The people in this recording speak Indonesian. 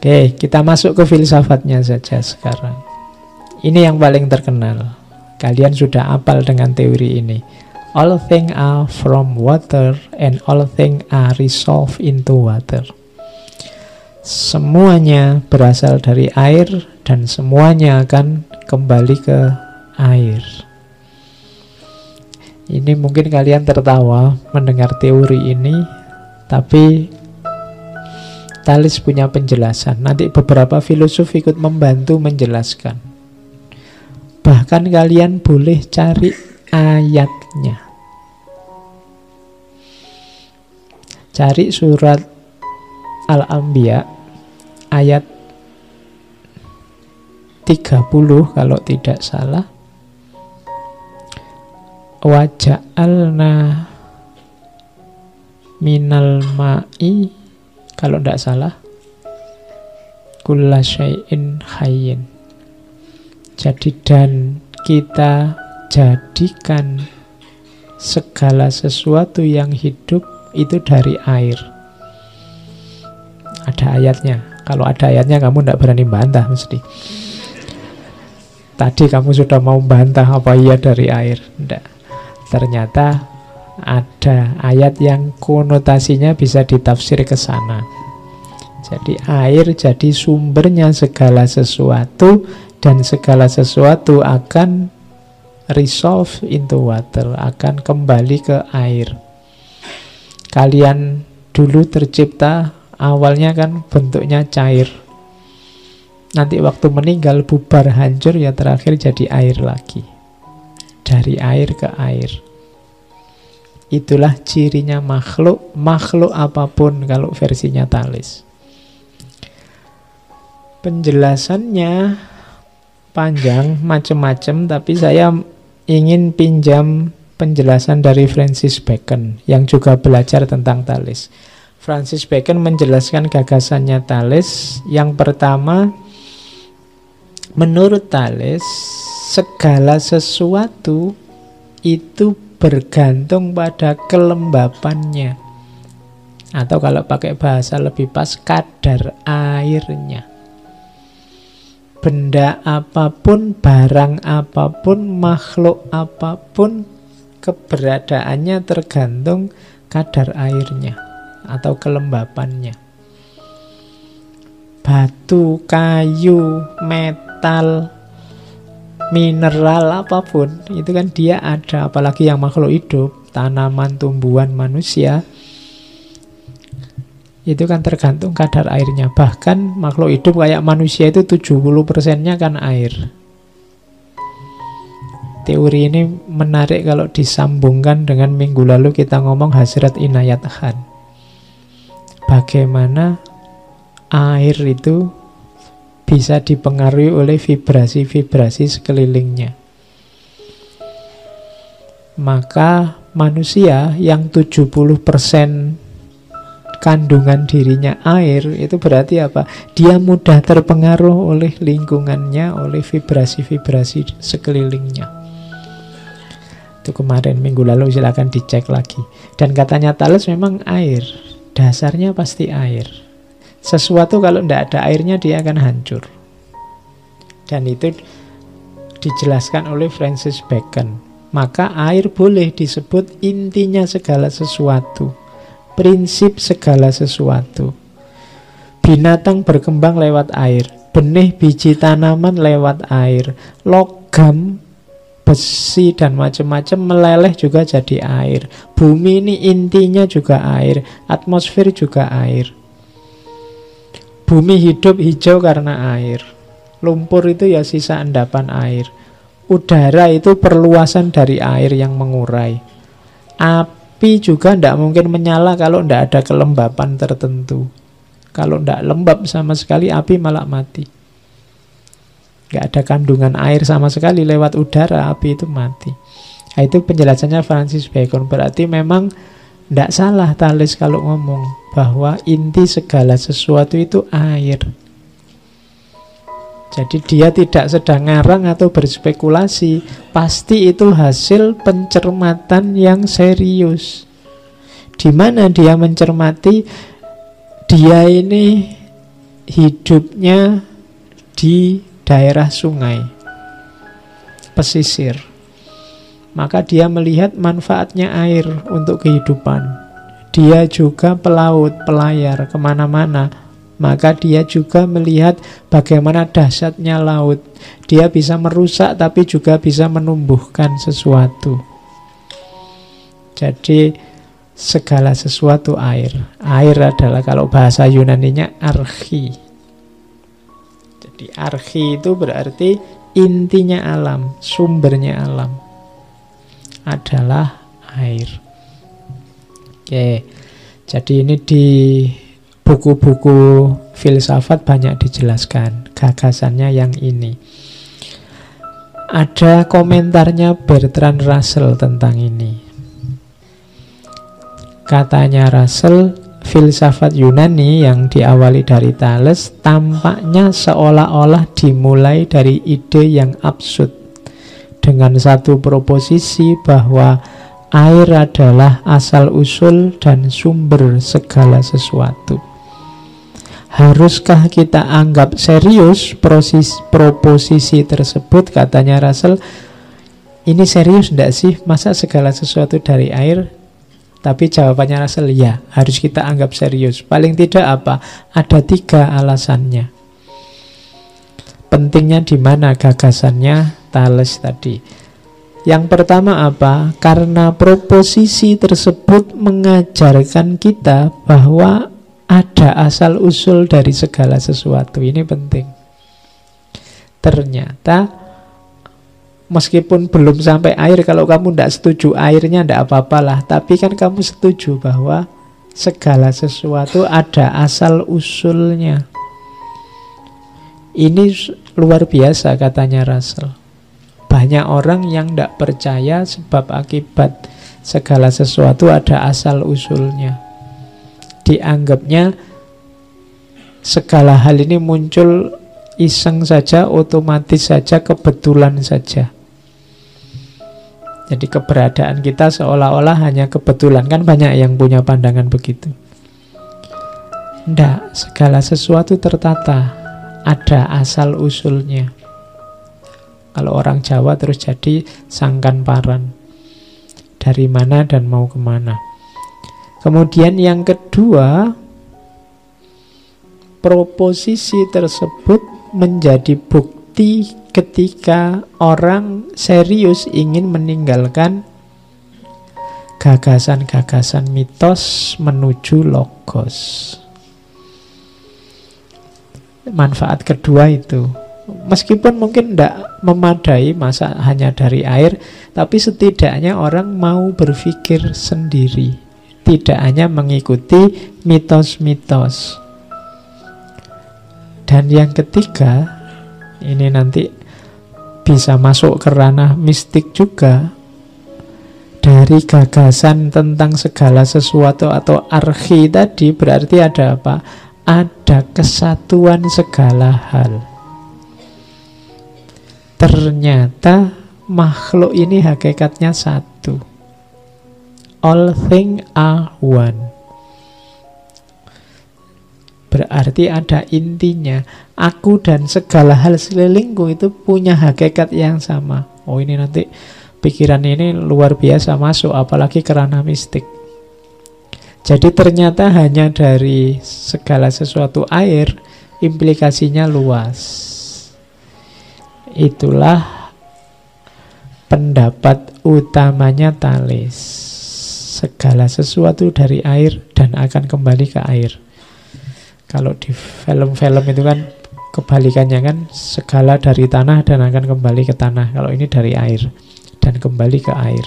Oke, kita masuk ke filsafatnya saja sekarang. Ini yang paling terkenal. Kalian sudah hafal dengan teori ini. All things are from water and all things are resolved into water. Semuanya berasal dari air dan semuanya akan kembali ke air. Ini mungkin kalian tertawa mendengar teori ini, tapi Thales punya penjelasan. Nanti beberapa filosof ikut membantu menjelaskan. Bahkan kalian boleh cari ayatnya. Cari surat Al-Anbiya ayat 30 kalau tidak salah. Wa ja'alna minal ma'i, kalau tidak salah, kulla syai'in hayyin. Jadi dan kita jadikan segala sesuatu yang hidup itu dari air. Ada ayatnya. Kalau ada ayatnya kamu tidak berani bantah mesti. Tadi kamu sudah mau bantah apa iya dari air. Tidak. Ternyata ada ayat yang konotasinya bisa ditafsir ke sana. Jadi air jadi sumbernya segala sesuatu, dan segala sesuatu akan resolve into water, akan kembali ke air. Kalian dulu tercipta awalnya kan bentuknya cair. Nanti waktu meninggal bubar hancur ya terakhir jadi air lagi. Dari air ke air. Itulah cirinya makhluk, makhluk apapun kalau versinya Thales. Penjelasannya panjang, macam-macam, tapi saya ingin pinjam penjelasan dari Francis Bacon yang juga belajar tentang Thales. Francis Bacon menjelaskan gagasannya Thales. Yang pertama, menurut Thales, segala sesuatu itu bergantung pada kelembapannya. Atau kalau pakai bahasa lebih pas, kadar airnya. Benda apapun, barang apapun, makhluk apapun, keberadaannya tergantung kadar airnya atau kelembapannya. Batu, kayu, metal, mineral apapun, itu kan dia ada, apalagi yang makhluk hidup, tanaman, tumbuhan, manusia, itu kan tergantung kadar airnya. Bahkan makhluk hidup kayak manusia itu 70%-nya kan air. Teori ini menarik kalau disambungkan dengan minggu lalu kita ngomong Hazrat Inayat Khan. Bagaimana air itu bisa dipengaruhi oleh vibrasi-vibrasi sekelilingnya. Maka manusia yang 70% kandungan dirinya air, itu berarti apa? Dia mudah terpengaruh oleh lingkungannya, oleh vibrasi-vibrasi sekelilingnya. Itu kemarin, minggu lalu, silakan dicek lagi. Dan katanya Thales memang air, dasarnya pasti air. Sesuatu kalau tidak ada airnya dia akan hancur. Dan itu dijelaskan oleh Francis Bacon. Maka air boleh disebut intinya segala sesuatu, prinsip segala sesuatu. Binatang berkembang lewat air, benih biji tanaman lewat air, logam, besi dan macam-macam meleleh juga jadi air. Bumi ini intinya juga air, atmosfer juga air. Bumi hidup hijau karena air. Lumpur itu ya sisa endapan air. Udara itu perluasan dari air yang mengurai. Api juga tidak mungkin menyala kalau tidak ada kelembapan tertentu. Kalau tidak lembab sama sekali, api malah mati. Tidak ada kandungan air sama sekali, lewat udara api itu mati. Nah, itu penjelasannya Francis Bacon. Berarti memang tidak salah Thales kalau ngomong bahwa inti segala sesuatu itu air. Jadi dia tidak sedang ngarang atau berspekulasi. Pasti itu hasil pencermatan yang serius. Di mana dia mencermati, dia ini hidupnya di daerah sungai, pesisir. Maka dia melihat manfaatnya air untuk kehidupan. Dia juga pelaut, pelayar kemana-mana. Maka dia juga melihat bagaimana dahsyatnya laut. Dia bisa merusak tapi juga bisa menumbuhkan sesuatu. Jadi segala sesuatu air. Air adalah kalau bahasa Yunaninya archi. Jadi archi itu berarti intinya alam, sumbernya alam adalah air. Oke, jadi ini di buku-buku filsafat banyak dijelaskan gagasannya yang ini. Ada komentarnya Bertrand Russell tentang ini. Katanya Russell, filsafat Yunani yang diawali dari Thales tampaknya seolah-olah dimulai dari ide yang absurd, dengan satu proposisi bahwa air adalah asal-usul dan sumber segala sesuatu. Haruskah kita anggap serius proposisi tersebut, katanya Russell? Ini serius enggak sih? Masa segala sesuatu dari air? Tapi jawabannya Russell, ya, harus kita anggap serius. Paling tidak apa? Ada 3 alasannya. Pentingnya di mana gagasannya Thales tadi? Yang pertama apa? Karena proposisi tersebut mengajarkan kita bahwa ada asal-usul dari segala sesuatu. Ini penting. Ternyata meskipun belum sampai air, kalau kamu tidak setuju airnya tidak apa-apalah, tapi kan kamu setuju bahwa segala sesuatu ada asal-usulnya. Ini luar biasa, katanya Russell. Banyak orang yang tidak percaya sebab akibat segala sesuatu ada asal-usulnya. Dianggapnya segala hal ini muncul iseng saja, otomatis saja, kebetulan saja. Jadi keberadaan kita seolah-olah hanya kebetulan. Kan banyak yang punya pandangan begitu. Tidak, segala sesuatu tertata, ada asal-usulnya. Kalau orang Jawa terus jadi sangkan paran. Dari mana dan mau kemana. Kemudian yang kedua, proposisi tersebut menjadi bukti ketika orang serius ingin meninggalkan gagasan-gagasan mitos menuju logos. Manfaat kedua itu, meskipun mungkin tidak memadai masa hanya dari air, tapi setidaknya orang mau berpikir sendiri, tidak hanya mengikuti mitos-mitos. Dan yang ketiga, ini nanti bisa masuk ke ranah mistik juga. Dari gagasan tentang segala sesuatu atau archi tadi, berarti ada apa? Ada kesatuan segala hal. Ternyata makhluk ini hakikatnya satu. All things are one. Berarti ada intinya. Aku dan segala hal sekelilingku itu punya hakikat yang sama. Oh, ini nanti pikiran ini luar biasa masuk, apalagi ke ranah mistik. Jadi ternyata hanya dari segala sesuatu air, implikasinya luas. Itulah pendapat utamanya Thales. Segala sesuatu dari air dan akan kembali ke air. Kalau di film-film itu kan kebalikannya kan, segala dari tanah dan akan kembali ke tanah. Kalau ini dari air dan kembali ke air.